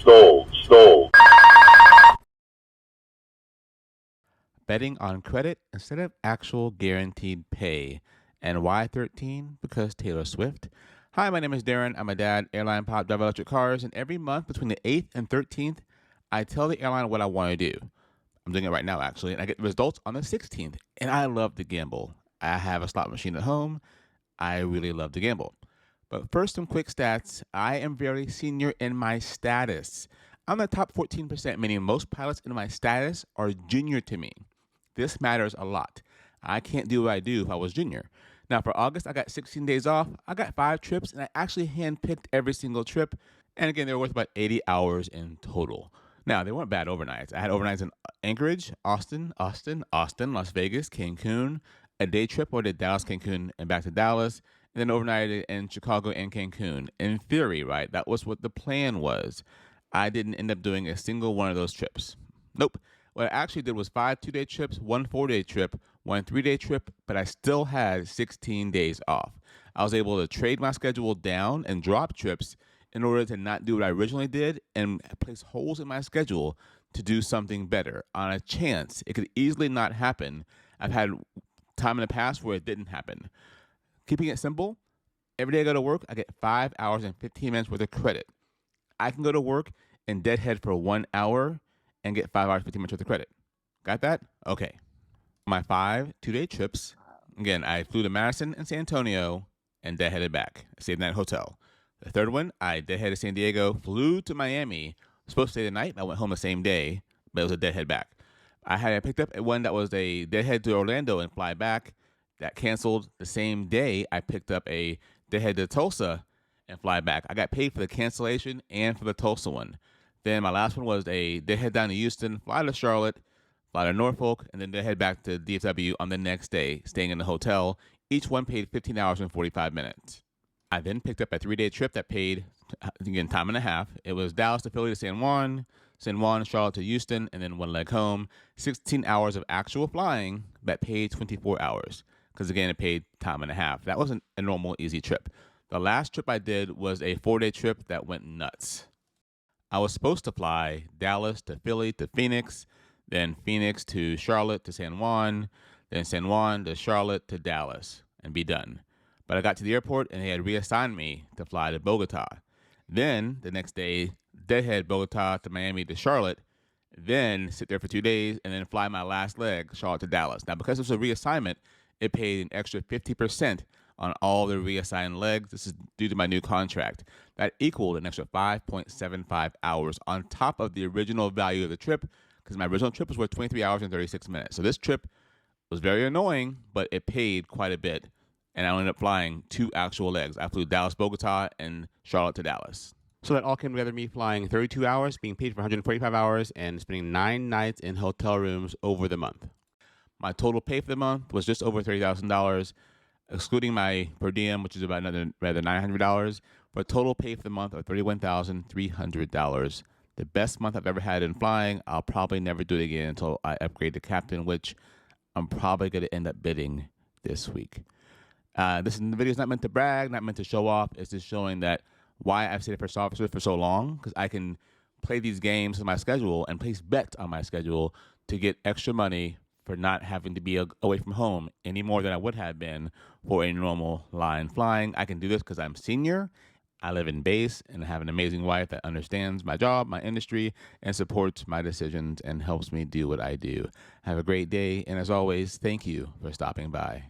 Stole. Betting on credit instead of actual guaranteed pay. And why 13? Because Taylor Swift. Hi, my name is Darren. I'm a dad, airline pilot, drive electric cars, and every month between the 8th and 13th, I tell the airline what I want to do. I'm doing it right now, actually, and I get the results on the 16th. And I love to gamble. I have a slot machine at home. I really love to gamble. But first, some quick stats. I am very senior in my status. I'm the top 14%, meaning most pilots in my status are junior to me. This matters a lot. I can't do what I do if I was junior. Now, for August, I got 16 days off. I got 5 trips, and I actually handpicked every single trip. And again, they were worth about 80 hours in total. Now, they weren't bad overnights. I had overnights in Anchorage, Austin, Las Vegas, Cancun, a day trip where I did Dallas, Cancun, and back to Dallas, and then overnighted in Chicago and Cancun. In theory, right, that was what the plan was. I didn't end up doing a single one of those trips. Nope. What I actually did was 5 2-day trips, 1 4-day trip, 1 3-day trip, but I still had 16 days off. I was able to trade my schedule down and drop trips in order to not do what I originally did and place holes in my schedule to do something better on a chance it could easily not happen. I've had time in the past where it didn't happen. Keeping it simple, every day I go to work, I get 5 hours and 15 minutes worth of credit. I can go to work and deadhead for 1 hour and get 5 hours, 15 minutes worth of credit. Got that? Okay. My 5 2-day trips, again, I flew to Madison and San Antonio and deadheaded back. I stayed in that hotel. The third one, I deadheaded San Diego, flew to Miami, was supposed to stay the night, I went home the same day, but it was a deadhead back. I picked up one that was a deadhead to Orlando and fly back. That canceled the same day. I picked up a deadhead to Tulsa and fly back. I got paid for the cancellation and for the Tulsa one. Then my last one was they head down to Houston, fly to Charlotte, fly to Norfolk, and then they head back to DFW on the next day, staying in the hotel. Each one paid 15 hours and 45 minutes. I then picked up a 3-day trip that paid, again, time and a half. It was Dallas to Philly to San Juan, Charlotte to Houston, and then one leg home. 16 hours of actual flying that paid 24 hours because, again, it paid time and a half. That wasn't a normal, easy trip. The last trip I did was a 4-day trip that went nuts. I was supposed to fly Dallas to Philly to Phoenix, then Phoenix to Charlotte to San Juan, then San Juan to Charlotte to Dallas, and be done. But I got to the airport and they had reassigned me to fly to Bogota. Then the next day, deadhead Bogota to Miami to Charlotte, then sit there for 2 days and then fly my last leg, Charlotte to Dallas. Now, because it was a reassignment, it paid an extra 50% on all the reassigned legs. This is due to my new contract. That equaled an extra 5.75 hours on top of the original value of the trip, because my original trip was worth 23 hours and 36 minutes. So this trip was very annoying, but it paid quite a bit. And I ended up flying 2 actual legs. I flew Dallas, Bogota, and Charlotte to Dallas. So that all came together, me flying 32 hours, being paid for 145 hours, and spending 9 nights in hotel rooms over the month. My total pay for the month was just over $30,000, excluding my per diem, which is about another rather $900, for a total pay for the month of $31,300. The best month I've ever had in flying. I'll probably never do it again until I upgrade to captain, which I'm probably going to end up bidding this week. This video is not meant to brag, not meant to show off. It's just showing that why I've stayed a first officer for so long, because I can play these games on my schedule and place bets on my schedule to get extra money for not having to be away from home any more than I would have been for a normal line flying. I can do this because I'm senior, I live in base, and I have an amazing wife that understands my job, my industry, and supports my decisions and helps me do what I do. Have a great day, and as always, thank you for stopping by.